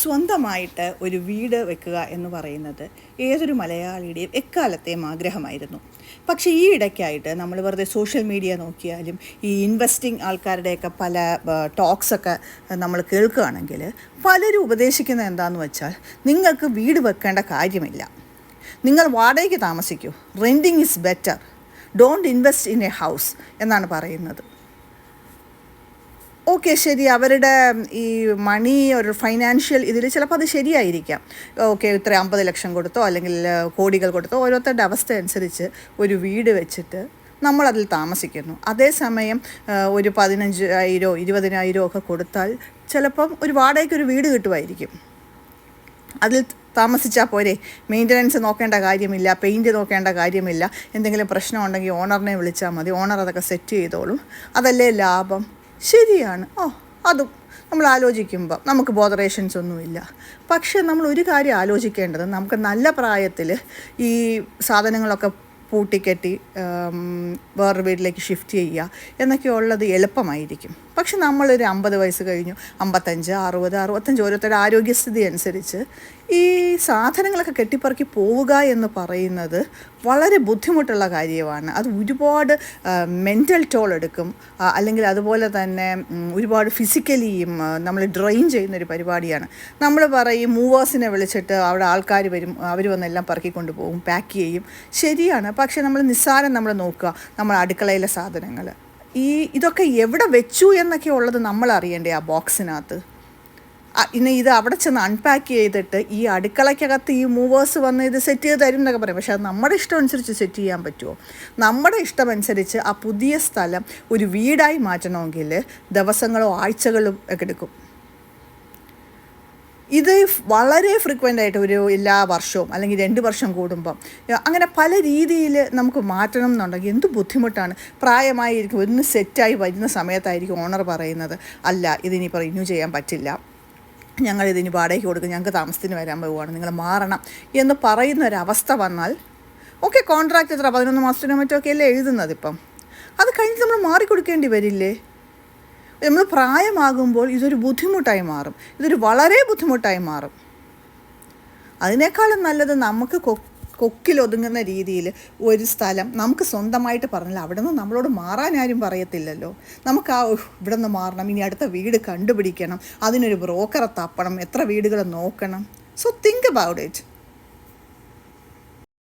സ്വന്തമായിട്ട് ഒരു വീട് വെക്കുക എന്ന് പറയുന്നത് ഏതൊരു മലയാളിയുടെയും എക്കാലത്തെയും ആഗ്രഹമായിരുന്നു. പക്ഷേ ഈ ഇടയ്ക്കായിട്ട് നമ്മൾ വെറുതെ സോഷ്യൽ മീഡിയ നോക്കിയാലും ഈ ഇൻവെസ്റ്റിംഗ് ആൾക്കാരുടെയൊക്കെ പല ടോക്സൊക്കെ നമ്മൾ കേൾക്കുകയാണെങ്കിൽ പലരും ഉപദേശിക്കുന്നത് എന്താണെന്ന് വെച്ചാൽ, നിങ്ങൾക്ക് വീട് വെക്കേണ്ട കാര്യമില്ല, നിങ്ങൾ വാടകയ്ക്ക് താമസിക്കൂ, renting is better, don't invest in a house എന്നാണ് പറയുന്നത്. ഓക്കെ, ശരി, അവരുടെ ഈ മണി ഒരു ഫൈനാൻഷ്യൽ ഇതിൽ ചിലപ്പോൾ അത് ശരിയായിരിക്കാം. ഓക്കെ, ഇത്ര 50 ലക്ഷം കൊടുത്തോ അല്ലെങ്കിൽ കോടികൾ കൊടുത്തോ ഓരോരുത്തരുടെ അവസ്ഥ അനുസരിച്ച് ഒരു വീട് വെച്ചിട്ട് നമ്മളതിൽ താമസിക്കുന്നു. അതേസമയം ഒരു 15,000 20,000 ഒക്കെ കൊടുത്താൽ ചിലപ്പം ഒരു വാടകയ്ക്കൊരു വീട് കിട്ടുമായിരിക്കും. അതിൽ താമസിച്ചാൽ പോരെ, മെയിൻ്റനൻസ് നോക്കേണ്ട കാര്യമില്ല, പെയിൻറ്റ് നോക്കേണ്ട കാര്യമില്ല, എന്തെങ്കിലും പ്രശ്നമുണ്ടെങ്കിൽ ഓണറിനെ വിളിച്ചാൽ മതി, ഓണർ അതൊക്കെ സെറ്റ് ചെയ്തോളും. അതല്ലേ ലാഭം? ശരിയാണ്. അതും നമ്മൾ ആലോചിക്കുമ്പോൾ നമുക്ക് ബോധറേഷൻസ് ഒന്നുമില്ല. പക്ഷേ നമ്മൾ ഒരു കാര്യം ആലോചിക്കേണ്ടത്, നമുക്ക് നല്ല പ്രായത്തിൽ ഈ സാധനങ്ങളൊക്കെ പൂട്ടിക്കെട്ടി വേറൊരു വീട്ടിലേക്ക് ഷിഫ്റ്റ് ചെയ്യുക എന്നൊക്കെ ഉള്ളത് എളുപ്പമായിരിക്കും. പക്ഷെ നമ്മളൊരു 50 വയസ്സ് കഴിഞ്ഞു, 55, 60, 65 ഓരോരുത്തരുടെ ആരോഗ്യസ്ഥിതി അനുസരിച്ച് ഈ സാധനങ്ങളൊക്കെ കെട്ടിപ്പറക്കി പോവുക എന്ന് പറയുന്നത് വളരെ ബുദ്ധിമുട്ടുള്ള കാര്യമാണ്. അത് ഒരുപാട് മെൻ്റൽ ടോൾ എടുക്കും, അല്ലെങ്കിൽ അതുപോലെ തന്നെ ഒരുപാട് ഫിസിക്കലിയും നമ്മൾ ഡ്രെയിൻ ചെയ്യുന്നൊരു പരിപാടിയാണ്. നമ്മൾ പറയും മൂവേഴ്സിനെ വിളിച്ചിട്ട് അവിടെ ആൾക്കാർ വരും, അവർ വന്നെല്ലാം പറക്കിക്കൊണ്ട് പോകും, പാക്ക് ചെയ്യും. ശരിയാണ്. പക്ഷേ നമ്മൾ നിസ്സാരം നമ്മൾ നോക്കുക, നമ്മൾ അടുക്കളയിലെ സാധനങ്ങൾ ഇതൊക്കെ എവിടെ വെച്ചു എന്നൊക്കെ ഉള്ളത് നമ്മൾ അറിയണ്ടേ ആ ബോക്സിനകത്ത്. ഇനി ഇത് അവിടെ ചെന്ന് അൺപാക്ക് ചെയ്തിട്ട് ഈ അടുക്കളയ്ക്കകത്ത് ഈ മൂവേഴ്സ് വന്ന് ഇത് സെറ്റ് ചെയ്ത് തരും എന്നൊക്കെ പറയും. പക്ഷേ അത് നമ്മുടെ ഇഷ്ടം അനുസരിച്ച് സെറ്റ് ചെയ്യാൻ പറ്റുമോ? നമ്മുടെ ഇഷ്ടമനുസരിച്ച് ആ പുതിയ സ്ഥലം ഒരു വീടായി മാറ്റണമെങ്കിൽ ദിവസങ്ങളോ ആഴ്ചകളോ ഒക്കെ എടുക്കും. ഇത് വളരെ ഫ്രീക്വൻ്റ് ആയിട്ട് ഒരു എല്ലാ വർഷവും അല്ലെങ്കിൽ 2 വർഷം കൂടുമ്പം അങ്ങനെ പല രീതിയിൽ നമുക്ക് മാറ്റണം എന്നുണ്ടെങ്കിൽ എന്ത് ബുദ്ധിമുട്ടാണ്. പ്രായമായിരിക്കും, ഒന്ന് സെറ്റായി വരുന്ന സമയത്തായിരിക്കും ഓണർ പറയുന്നത്, അല്ല ഇതിനിപ്പോൾ റിന്യൂ ചെയ്യാൻ പറ്റില്ല, ഞങ്ങളിതിന് വാടകയ്ക്ക് കൊടുക്കും, ഞങ്ങൾക്ക് താമസത്തിന് വരാൻ പോവുകയാണ്, നിങ്ങൾ മാറണം എന്ന് പറയുന്ന ഒരവസ്ഥ വന്നാൽ, ഓക്കെ, കോൺട്രാക്റ്റ് എത്ര 11 മാസത്തിനോ മറ്റൊക്കെ അല്ലേ എഴുതുന്നത്. ഇപ്പം അത് കഴിഞ്ഞ് നമ്മൾ മാറിക്കൊടുക്കേണ്ടി വരില്ലേ? നമ്മൾ പ്രായമാകുമ്പോൾ ഇതൊരു ബുദ്ധിമുട്ടായി മാറും, ഇതൊരു വളരെ ബുദ്ധിമുട്ടായി മാറും. അതിനേക്കാളും നല്ലത് നമുക്ക് കൊക്കിലൊതുങ്ങുന്ന രീതിയിൽ ഒരു സ്ഥലം നമുക്ക് സ്വന്തമായിട്ട് പറഞ്ഞാൽ അവിടെ നിന്ന് നമ്മളോട് മാറാൻ ആരും പറയത്തില്ലല്ലോ. നമുക്ക് ഇവിടെ നിന്ന് മാറണം, ഇനി അടുത്ത വീട് കണ്ടുപിടിക്കണം, അതിനൊരു ബ്രോക്കറെ തപ്പണം, എത്ര വീടുകൾ നോക്കണം. So think about it.